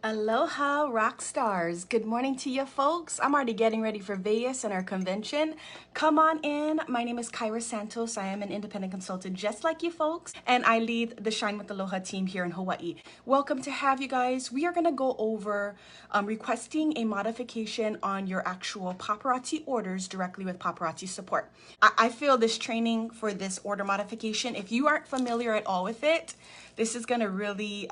Aloha rock stars. Good morning to you folks. I'm already getting ready for Vegas and our convention. Come on in. My name is Kyra Santos. I am an independent consultant just like you folks, and I lead the Shine with Aloha team here in Hawaii. Welcome to have you guys. We are going to go over requesting a modification on your actual paparazzi orders directly with Paparazzi Support. I feel this training for this order modification, if you aren't familiar at all with it, this is going to really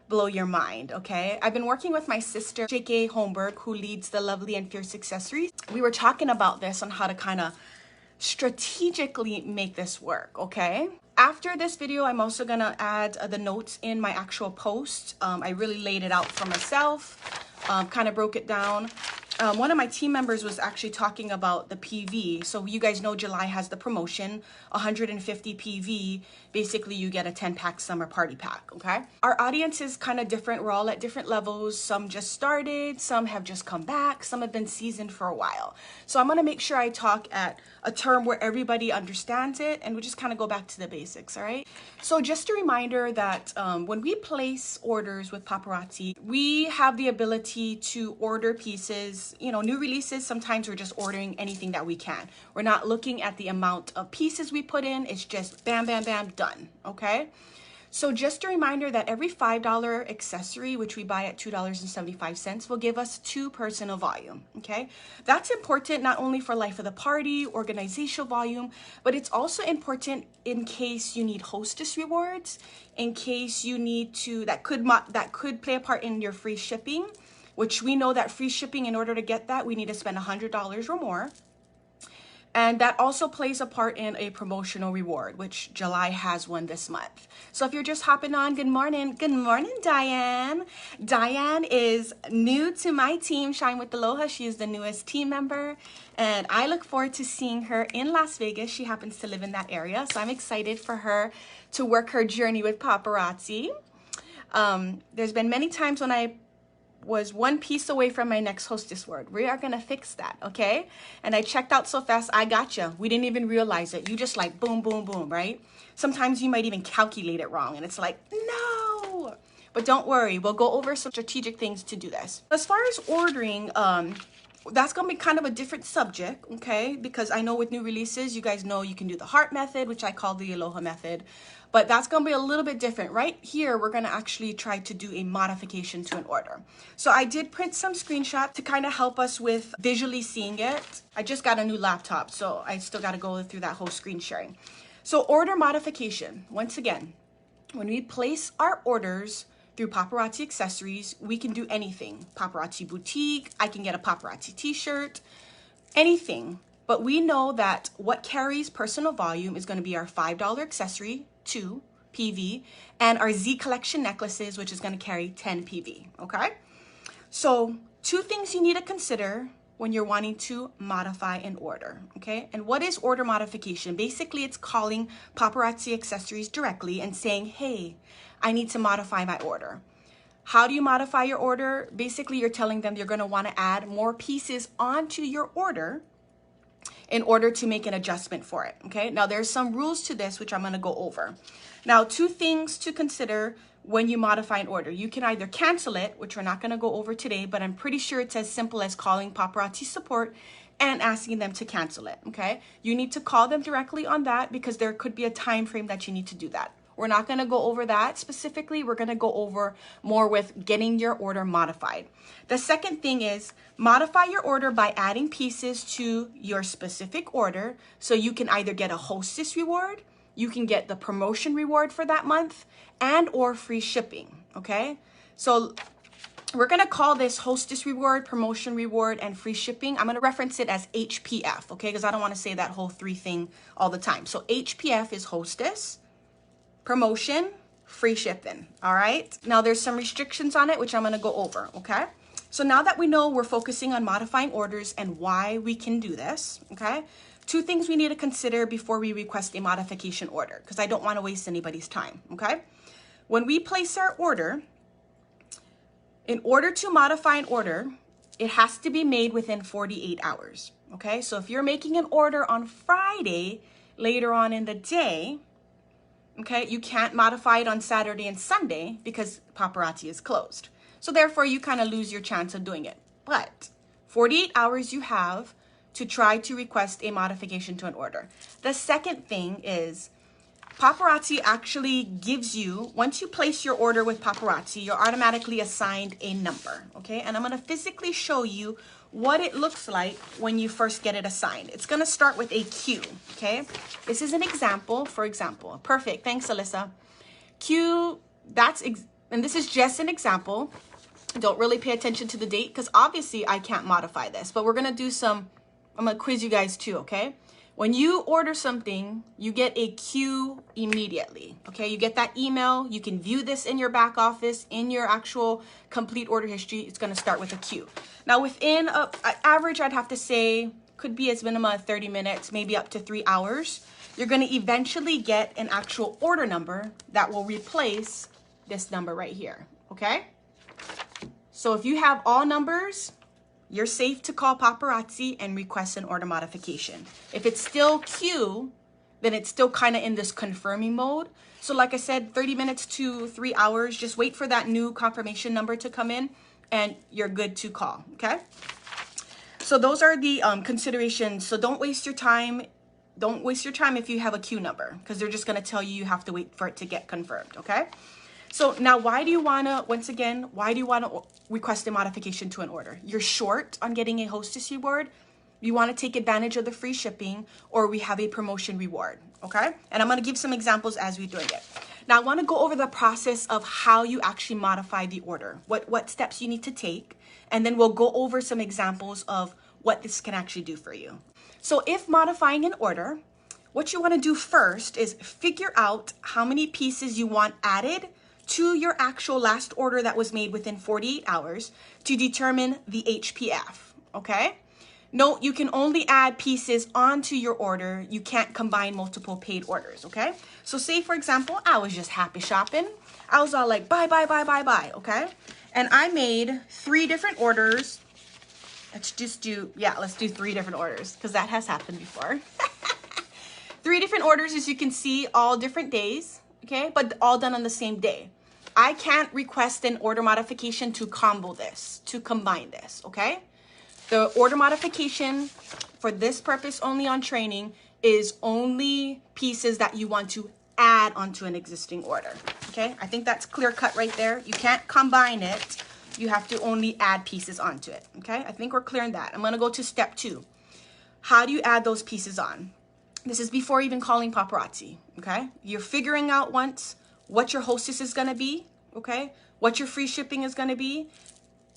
blow your mind, okay? I've been working with my sister, JK Holmberg, who leads the Lovely and Fierce Accessories. We were talking about this on how to kind of strategically make this work, okay? After this video, I'm also gonna add the notes in my actual post. I really laid it out for myself, kind of broke it down. One of my team members was actually talking about the PV. So you guys know July has the promotion, 150 PV. Basically, you get a 10-pack summer party pack, okay? Our audience is kind of different. We're all at different levels. Some just started, some have just come back, some have been seasoned for a while. So I'm gonna make sure I talk at a term where everybody understands it, and we'll just kind of go back to the basics, all right? So just a reminder that when we place orders with Paparazzi, we have the ability to order pieces, you know, new releases. Sometimes we're just ordering anything that we can. We're not looking at the amount of pieces we put in. It's just bam, bam, bam, done, okay? So just a reminder that every $5 accessory, which we buy at $2.75, will give us 2 personal volume, okay? That's important not only for life of the party, organizational volume, but it's also important in case you need Hostess Rewards, in case you need to, that could play a part in your free shipping, which we know that free shipping, in order to get that, we need to spend $100 or more. And that also plays a part in a promotional reward, which July has one this month. So if you're just hopping on, good morning. Good morning, Diane. Diane is new to my team, Shine with Aloha. She is the newest team member, and I look forward to seeing her in Las Vegas. She happens to live in that area, so I'm excited for her to work her journey with Paparazzi. There's been many times when I was one piece away from my next Hostess Word. We are gonna fix that, okay? And I checked out so fast, I got you. We didn't even realize it. You just like boom, boom, boom, right? Sometimes you might even calculate it wrong, and it's like, no! But don't worry, we'll go over some strategic things to do this. As far as ordering, that's gonna be kind of a different subject, okay? Because I know with new releases, you guys know you can do the heart method, which I call the Aloha method, but that's gonna be a little bit different. Right here, we're gonna actually try to do a modification to an order. So I did print some screenshots to kind of help us with visually seeing it. I just got a new laptop, so I still gotta go through that whole screen sharing. So order modification, once again, when we place our orders through Paparazzi Accessories, we can do anything. Paparazzi Boutique, I can get a Paparazzi t-shirt, anything. But we know that what carries personal volume is gonna be our $5 accessory, 2 PV, and our Z collection necklaces, which is gonna carry 10 PV, okay? So 2 things you need to consider when you're wanting to modify an order, okay? And what is order modification? Basically, it's calling Paparazzi Accessories directly and saying, hey, I need to modify my order. How do you modify your order? Basically, you're telling them you're gonna wanna add more pieces onto your order in order to make an adjustment for it, okay? Now, there's some rules to this, which I'm gonna go over. Now, 2 things to consider when you modify an order. You can either cancel it, which we're not gonna go over today, but I'm pretty sure it's as simple as calling Paparazzi Support and asking them to cancel it, okay? You need to call them directly on that because there could be a time frame that you need to do that. We're not gonna go over that specifically. We're gonna go over more with getting your order modified. The second thing is modify your order by adding pieces to your specific order. So you can either get a Hostess Reward, you can get the promotion reward for that month, and or free shipping, okay? So we're gonna call this Hostess Reward, Promotion Reward, and Free Shipping. I'm gonna reference it as HPF, okay? Because I don't wanna say that whole 3 thing all the time. So HPF is Hostess, Promotion, Free Shipping, all right? Now there's some restrictions on it, which I'm gonna go over, okay? So now that we know we're focusing on modifying orders and why we can do this, okay? 2 things we need to consider before we request a modification order, because I don't wanna waste anybody's time, okay? When we place our order, in order to modify an order, it has to be made within 48 hours, okay? So if you're making an order on Friday, later on in the day, okay, you can't modify it on Saturday and Sunday because Paparazzi is closed. So therefore, you kind of lose your chance of doing it. But 48 hours you have to try to request a modification to an order. The second thing is Paparazzi actually gives you, once you place your order with Paparazzi, you're automatically assigned a number, okay? And I'm gonna physically show you what it looks like when you first get it assigned. It's gonna start with a Q, okay? This is an example, for example. Perfect, thanks Alyssa. Q, and this is just an example. Don't really pay attention to the date because obviously I can't modify this, but we're gonna do some, I'm gonna quiz you guys too, okay? When you order something, you get a queue immediately, okay? You get that email. You can view this in your back office, in your actual complete order history. It's gonna start with a queue. Now, within an average, I'd have to say, could be as minimum of 30 minutes, maybe up to 3 hours. You're gonna eventually get an actual order number that will replace this number right here, okay? So if you have all numbers, you're safe to call Paparazzi and request an order modification. If it's still queue, then it's still kind of in this confirming mode. So like I said, 30 minutes to 3 hours, just wait for that new confirmation number to come in and you're good to call, okay? So those are the considerations. So don't waste your time. Don't waste your time if you have a queue number because they're just gonna tell you have to wait for it to get confirmed, okay? So now why do you wanna, once again, why do you wanna request a modification to an order? You're short on getting a Hostess Reward. You wanna take advantage of the free shipping or we have a promotion reward, okay? And I'm gonna give some examples as we're doing it. Now I wanna go over the process of how you actually modify the order, what steps you need to take, and then we'll go over some examples of what this can actually do for you. So if modifying an order, what you wanna do first is figure out how many pieces you want added to your actual last order that was made within 48 hours to determine the HPF, okay? Note, you can only add pieces onto your order. You can't combine multiple paid orders, okay? So say, for example, I was just happy shopping. I was all like, buy, okay? And I made 3 different orders. Let's do 3 different orders because that has happened before. 3 different orders, as you can see, all different days. Okay, but all done on the same day. I can't request an order modification to combo this, to combine this, okay? The order modification for this purpose only on training is only pieces that you want to add onto an existing order, okay? I think that's clear cut right there. You can't combine it. You have to only add pieces onto it, okay? I think we're clear on that. I'm gonna go to step 2. How do you add those pieces on? This is before even calling Paparazzi, okay? You're figuring out once what your hostess is gonna be, okay? What your free shipping is gonna be,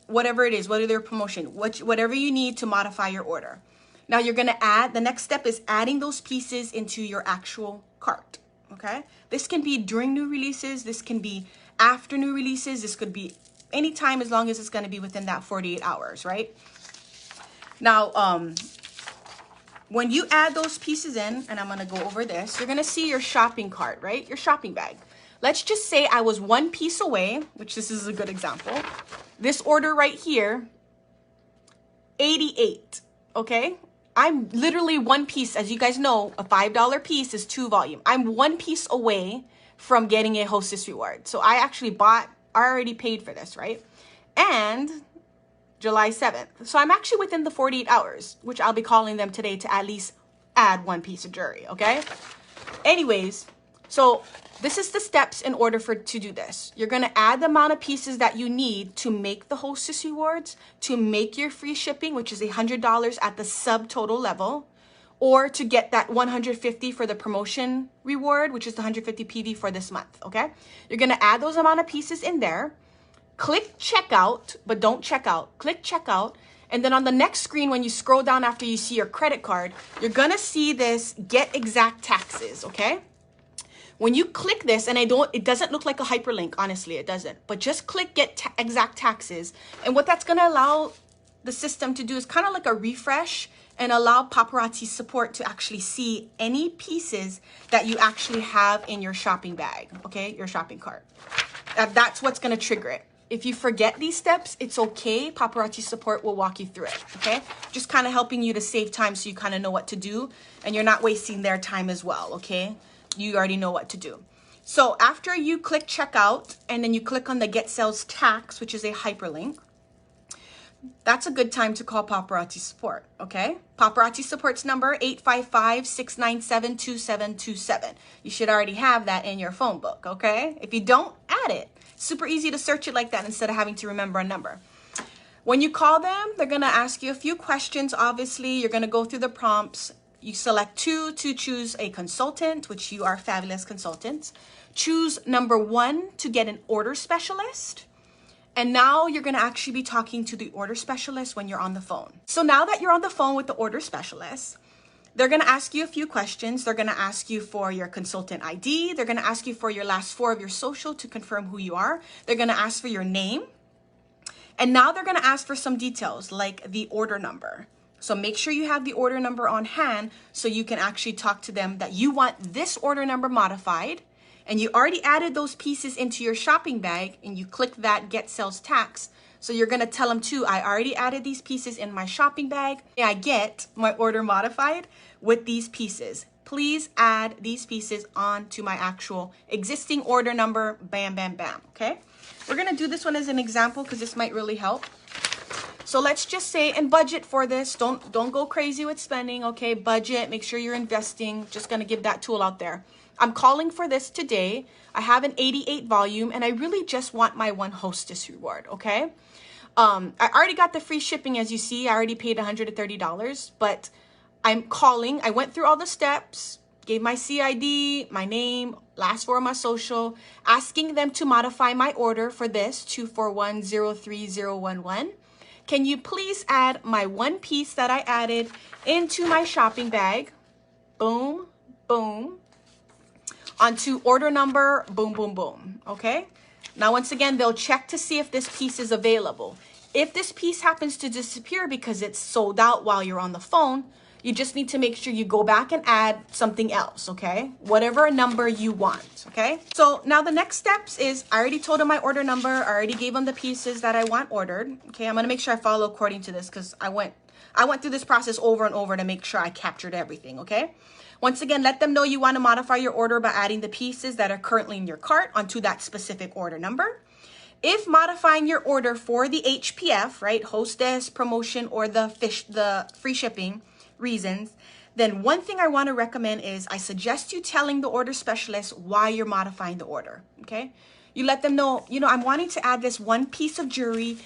whatever it is, whether they're promotion, whatever you need to modify your order. Now you're gonna add, the next step is adding those pieces into your actual cart, okay? This can be during new releases, this can be after new releases, this could be anytime as long as it's gonna be within that 48 hours, right? Now, when you add those pieces in, and I'm gonna go over this, you're gonna see your shopping cart, right? Your shopping bag. Let's just say I was 1 piece away, which this is a good example. This order right here, 88, okay? I'm literally 1 piece. As you guys know, a $5 piece is 2 volume. I'm 1 piece away from getting a Hostess Reward. So I actually I already paid for this, right? And July 7th. So I'm actually within the 48 hours, which I'll be calling them today to at least add 1 piece of jewelry, okay? Anyways, so this is the steps in order to do this. You're gonna add the amount of pieces that you need to make the Hostess Rewards, to make your free shipping, which is $100 at the subtotal level, or to get that 150 for the promotion reward, which is the 150 PV for this month, okay? You're gonna add those amount of pieces in there. Click checkout, but don't check out. Click checkout, and then on the next screen, when you scroll down after you see your credit card, you're gonna see this get exact taxes, okay? When you click this, and it doesn't look like a hyperlink, honestly, it doesn't, but just click get exact taxes, and what that's gonna allow the system to do is kind of like a refresh and allow Paparazzi Support to actually see any pieces that you actually have in your shopping bag, okay, your shopping cart. That's what's gonna trigger it. If you forget these steps, it's okay. Paparazzi Support will walk you through it, okay? Just kind of helping you to save time so you kind of know what to do and you're not wasting their time as well, okay? You already know what to do. So after you click checkout and then you click on the get sales tax, which is a hyperlink, that's a good time to call Paparazzi Support, okay? Paparazzi Support's number, 855-697-2727. You should already have that in your phone book, okay? If you don't, add it. Super easy to search it like that instead of having to remember a number. When you call them, they're gonna ask you a few questions, obviously. You're gonna go through the prompts. You select 2 to choose a consultant, which you are fabulous consultants. Choose number 1 to get an order specialist. And now you're gonna actually be talking to the order specialist when you're on the phone. So now that you're on the phone with the order specialist, they're gonna ask you a few questions. They're gonna ask you for your consultant ID. They're gonna ask you for your last 4 of your social to confirm who you are. They're gonna ask for your name. And now they're gonna ask for some details like the order number. So make sure you have the order number on hand so you can actually talk to them that you want this order number modified. And you already added those pieces into your shopping bag and you click that get sales tax. So you're gonna tell them too, I already added these pieces in my shopping bag. I get my order modified with these pieces. Please add these pieces onto my actual existing order number. Bam, bam, bam, okay? We're gonna do this one as an example because this might really help. So let's just say, and budget for this. Don't go crazy with spending, okay? Budget, make sure you're investing. Just gonna give that tool out there. I'm calling for this today. I have an 88 volume and I really just want my 1 Hostess Reward, okay? I already got the free shipping, as you see. I already paid $130, but I'm calling. I went through all the steps, gave my CID, my name, last 4 of my social, asking them to modify my order for this 241-03011. Can you please add my 1 piece that I added into my shopping bag? Boom, boom. Onto order number, boom, boom, boom, okay? Now, once again, they'll check to see if this piece is available. If this piece happens to disappear because it's sold out while you're on the phone, you just need to make sure you go back and add something else, okay? Whatever number you want, okay? So now the next steps is, I already told them my order number. I already gave them the pieces that I want ordered, okay? I'm gonna make sure I follow according to this because I went through this process over and over to make sure I captured everything, okay? Once again, let them know you want to modify your order by adding the pieces that are currently in your cart onto that specific order number. If modifying your order for the HPF, right, hostess, promotion, or the free shipping reasons, then one thing I want to recommend is I suggest you telling the order specialist why you're modifying the order, okay? You let them know, you know, I'm wanting to add this 1 piece of jewelry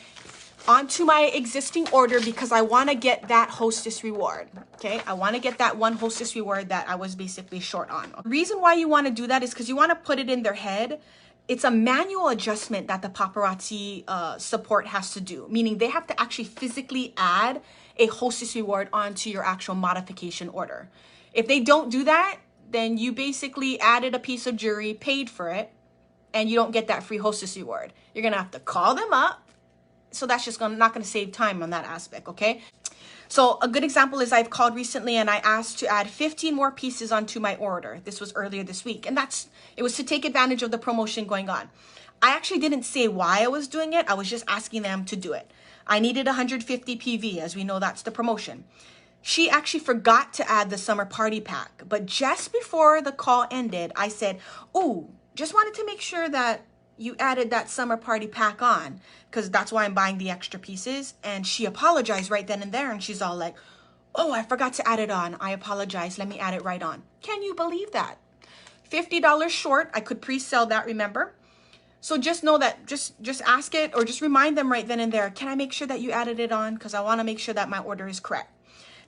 onto my existing order because I want to get that Hostess Reward, okay? I want to get that 1 Hostess Reward that I was basically short on. The reason why you want to do that is because you want to put it in their head. It's a manual adjustment that the Paparazzi Support has to do, meaning they have to actually physically add a Hostess Reward onto your actual modification order. If they don't do that, then you basically added a piece of jewelry, paid for it, and you don't get that free Hostess Reward. You're going to have to call them up. So that's just not going to save time on that aspect, okay? So a good example is I've called recently and I asked to add 15 more pieces onto my order. This was earlier this week. And it was to take advantage of the promotion going on. I actually didn't say why I was doing it. I was just asking them to do it. I needed 150 PV. As we know, that's the promotion. She actually forgot to add the summer party pack. But just before the call ended, I said, oh, just wanted to make sure that you added that summer party pack on because that's why I'm buying the extra pieces. And she apologized right then and there. And she's all like, oh, I forgot to add it on. I apologize. Let me add it right on. Can you believe that? $50 short. I could pre-sell that, remember? So just know that, just ask it or just remind them right then and there. Can I make sure that you added it on? Because I want to make sure that my order is correct.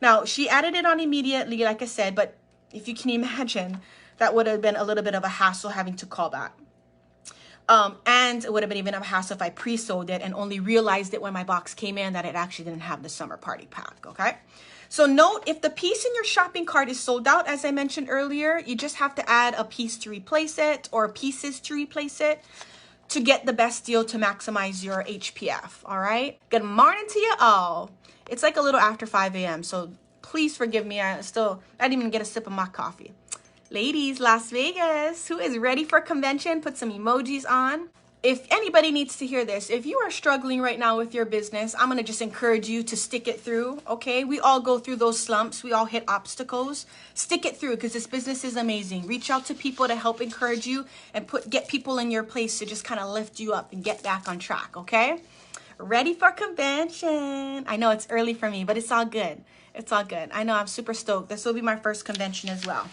Now, she added it on immediately, like I said, but if you can imagine, that would have been a little bit of a hassle having to call back. And it would have been even a hassle if I pre-sold it and only realized it when my box came in that it actually didn't have the summer party pack, okay? So note, if the piece in your shopping cart is sold out, as I mentioned earlier, you just have to add a piece to replace it or pieces to replace it to get the best deal to maximize your HPF, all right? Good morning to you all. It's like a little after 5 a.m., so please forgive me. I didn't even get a sip of my coffee. Ladies, Las Vegas, who is ready for convention? Put some emojis on. if anybody needs to hear this, if you are struggling right now with your business, I'm going to just encourage you to stick it through, okay? We all go through those slumps. We all hit obstacles. Stick it through because this business is amazing. Reach out to people to help encourage you and get people in your place to just kind of lift you up and get back on track, okay? Ready for convention. I know it's early for me, but it's all good. It's all good. I know I'm super stoked. This will be my first convention as well.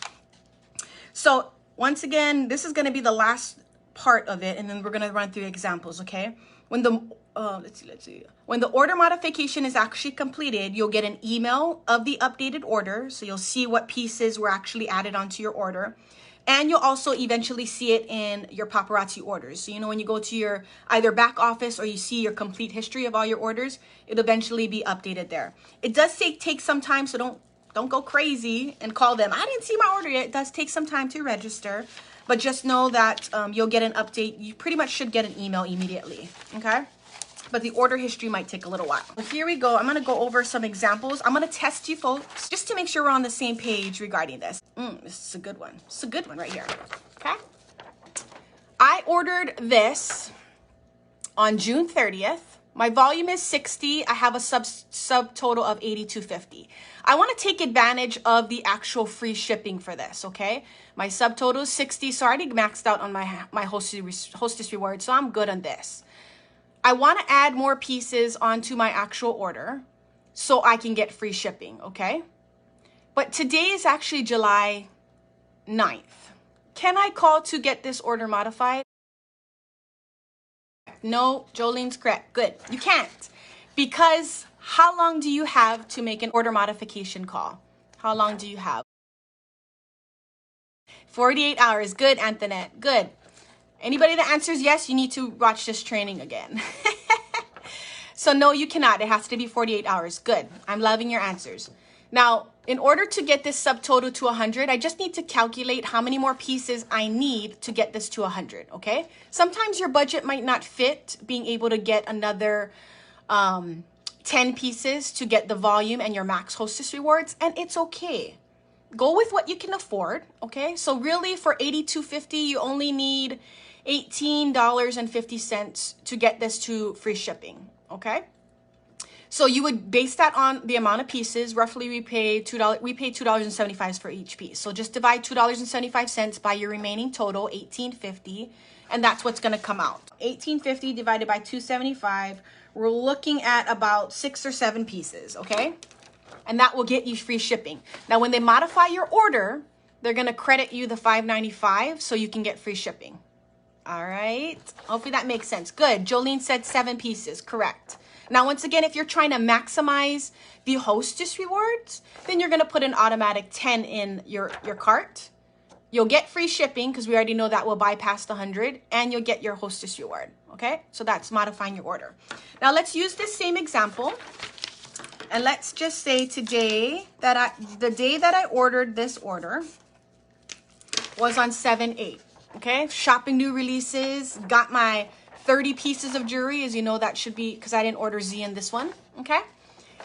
So once again, this is going to be the last part of it, and then we're going to run through examples, okay? When the let's see. When the order modification is actually completed, you'll get an email of the updated order, so you'll see what pieces were actually added onto your order, and you'll also eventually see it in your Paparazzi orders. So you know when you go to your either back office or you see your complete history of all your orders, it'll eventually be updated there. It does take some time, so don't go crazy and call them, I didn't see my order yet. It does take some time to register. But just know that you'll get an update. You pretty much should get an email immediately, okay? But the order history might take a little while. Well, here we go. I'm going to go over some examples. I'm going to test you folks just to make sure we're on the same page regarding this. This is a good one. It's a good one right here, okay? I ordered this on June 30th. My volume is 60. I have a subtotal of 82.50. I want to take advantage of the actual free shipping for this, okay? My subtotal is 60, so I already maxed out on my Hostess Reward, so I'm good on this. I want to add more pieces onto my actual order so I can get free shipping, okay? But today is actually July 9th. Can I call to get this order modified? No, Jolene's correct. Good. You can't. Because how long do you have to make an order modification call? How long do you have? 48 hours. Good, Antoinette. Good. Anybody that answers yes, you need to watch this training again. So no, you cannot. It has to be 48 hours. Good. I'm loving your answers. Now, in order to get this subtotal to 100, I just need to calculate how many more pieces I need to get this to 100, okay? Sometimes your budget might not fit being able to get another 10 pieces to get the volume and your max Hostess Rewards, and it's okay. Go with what you can afford, okay? So really for $82.50, you only need $18.50 to get this to free shipping, okay? So you would base that on the amount of pieces. Roughly we pay $2.75 for each piece. So just divide $2.75 by your remaining total, $18.50, and that's what's going to come out. $18.50 divided by $2.75, we're looking at about 6 or 7 pieces, okay? And that will get you free shipping. Now when they modify your order, they're going to credit you the $5.95 so you can get free shipping. All right. Hopefully that makes sense. Good. Jolene said 7 pieces. Correct. Now, once again, if you're trying to maximize the Hostess Rewards, then you're going to put an automatic 10 in your cart. You'll get free shipping because we already know that will bypass the 100, and you'll get your Hostess Reward. Okay. So that's modifying your order. Now let's use this same example. And let's just say today that the day that I ordered this order was on 7/8. Okay, shopping new releases, got my 30 pieces of jewelry. As you know, that should be because I didn't order Z in this one. Okay,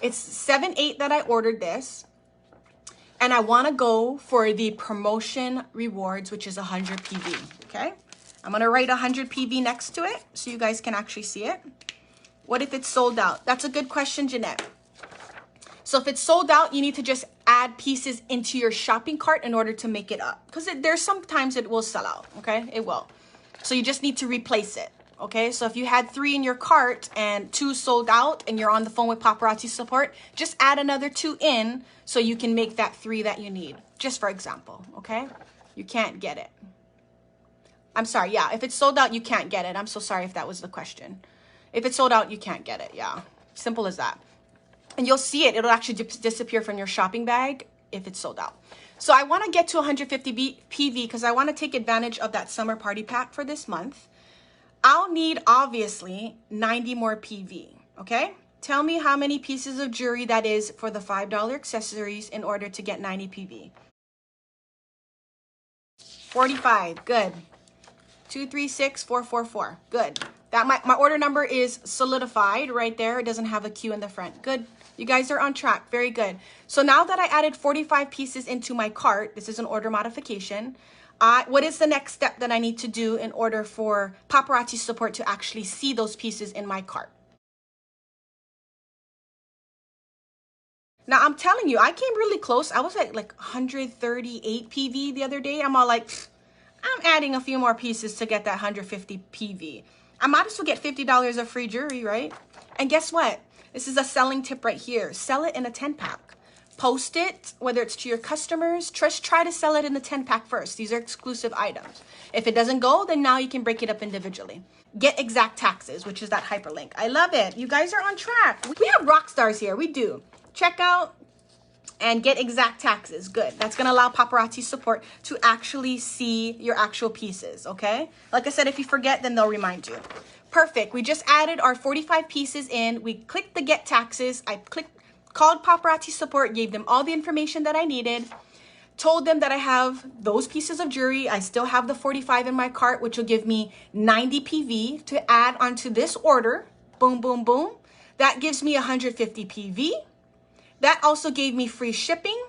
it's 7/8 that I ordered this, and I want to go for the promotion rewards, which is 100 PV. Okay, I'm gonna write 100 PV next to it so you guys can actually see it. What if it's sold out? That's a good question, Jeanette. So if it's sold out, you need to just add pieces into your shopping cart in order to make it up. Because there's sometimes it will sell out, okay? It will. So you just need to replace it, okay? So if you had 3 in your cart and 2 sold out and you're on the phone with Paparazzi Support, just add another 2 in so you can make that 3 that you need. Just for example, okay? You can't get it. I'm sorry, yeah. If it's sold out, you can't get it. I'm so sorry if that was the question. If it's sold out, you can't get it, yeah. Simple as that. And you'll see it. It'll actually disappear from your shopping bag if it's sold out. So I want to get to 150 PV because I want to take advantage of that summer party pack for this month. I'll need, obviously, 90 more PV, okay? Tell me how many pieces of jewelry that is for the $5 accessories in order to get 90 PV. 45, good. 236444, good. That my order number is solidified right there. It doesn't have a Q in the front. Good. You guys are on track. Very good. So now that I added 45 pieces into my cart, this is an order modification, What is the next step that I need to do in order for Paparazzi Support to actually see those pieces in my cart? Now, I'm telling you, I came really close. I was at like 138 PV the other day. I'm all like, I'm adding a few more pieces to get that 150 PV. I might as well get $50 of free jewelry, right? And guess what? This is a selling tip right here. Sell it in a 10-pack. Post it, whether it's to your customers. Just try to sell it in the 10-pack first. These are exclusive items. If it doesn't go, then now you can break it up individually. Get exact taxes, which is that hyperlink. I love it. You guys are on track. We have rock stars here. We do. Check out and get exact taxes. Good. That's going to allow Paparazzi Support to actually see your actual pieces, okay? Like I said, if you forget, then they'll remind you. Perfect. We just added our 45 pieces in. We clicked the get taxes. I called Paparazzi Support, gave them all the information that I needed, told them that I have those pieces of jewelry. I still have the 45 in my cart, which will give me 90 PV to add onto this order. Boom, boom, boom. That gives me 150 PV. That also gave me free shipping,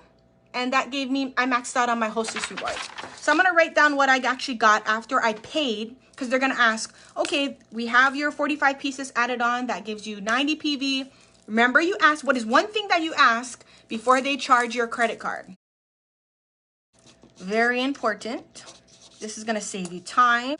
and that gave me, I maxed out on my Hostess Rewards. So I'm going to write down what I actually got after I paid, because they're going to ask, okay, we have your 45 pieces added on. That gives you 90 PV. Remember, you asked, what is one thing that you ask before they charge your credit card? Very important. This is going to save you time.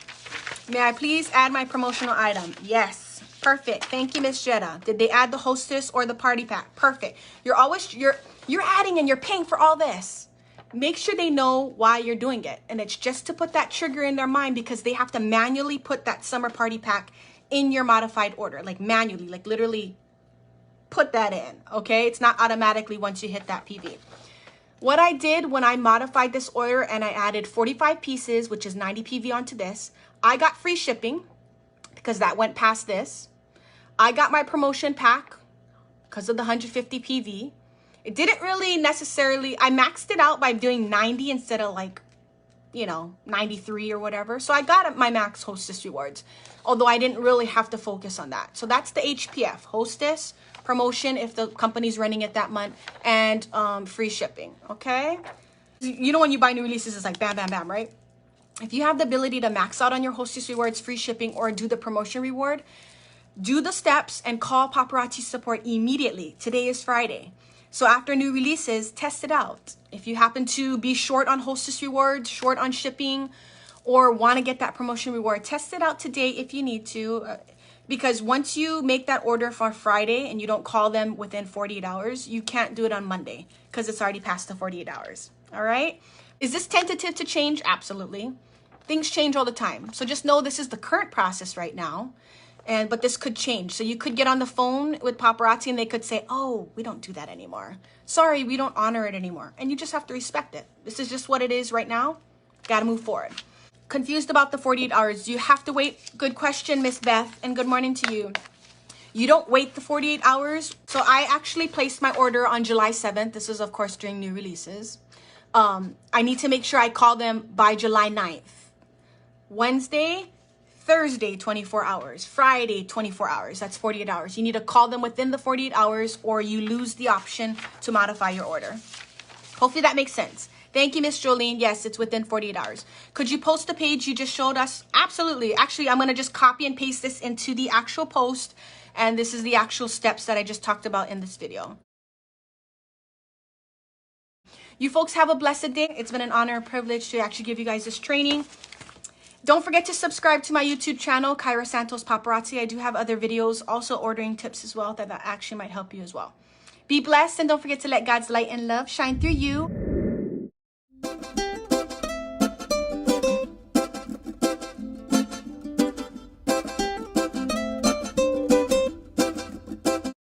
May I please add my promotional item? Yes. Perfect. Thank you, Miss Jetta. Did they add the hostess or the party pack? Perfect. You're adding and you're paying for all this. Make sure they know why you're doing it. And it's just to put that trigger in their mind, because they have to manually put that summer party pack in your modified order. Like manually, like literally put that in. Okay? It's not automatically once you hit that PV. What I did when I modified this order and I added 45 pieces, which is 90 PV onto this, I got free shipping because that went past this. I got my promotion pack because of the 150 PV. It didn't really necessarily, I maxed it out by doing 90 instead of like, 93 or whatever. So I got my max Hostess Rewards, although I didn't really have to focus on that. So that's the HPF, Hostess, promotion if the company's running it that month, and free shipping, okay? You know when you buy new releases, it's like bam, bam, bam, right? If you have the ability to max out on your Hostess Rewards, free shipping, or do the promotion reward, do the steps and call Paparazzi Support immediately. Today is Friday. So after new releases, test it out. If you happen to be short on Hostess Rewards, short on shipping, or want to get that promotion reward, test it out today if you need to. Because once you make that order for Friday and you don't call them within 48 hours, you can't do it on Monday because it's already past the 48 hours. All right? Is this tentative to change? Absolutely. Things change all the time. So just know this is the current process right now. But this could change. So you could get on the phone with Paparazzi and they could say, oh, we don't do that anymore. Sorry, we don't honor it anymore. And you just have to respect it. This is just what it is right now. Got to move forward. Confused about the 48 hours. You have to wait. Good question, Miss Beth. And good morning to you. You don't wait the 48 hours. So I actually placed my order on July 7th. This is, of course, during new releases. I need to make sure I call them by July 9th. Wednesday, Thursday, 24 hours. Friday, 24 hours. That's 48 hours. You need to call them within the 48 hours or you lose the option to modify your order. Hopefully that makes sense. Thank you, Miss Jolene. Yes, it's within 48 hours. Could you post the page you just showed us? Absolutely. Actually, I'm going to just copy and paste this into the actual post. And this is the actual steps that I just talked about in this video. You folks have a blessed day. It's been an honor and privilege to actually give you guys this training. Don't forget to subscribe to my YouTube channel, Kyra Santos Paparazzi. I do have other videos, also ordering tips as well, that actually might help you as well. Be blessed, and don't forget to let God's light and love shine through you.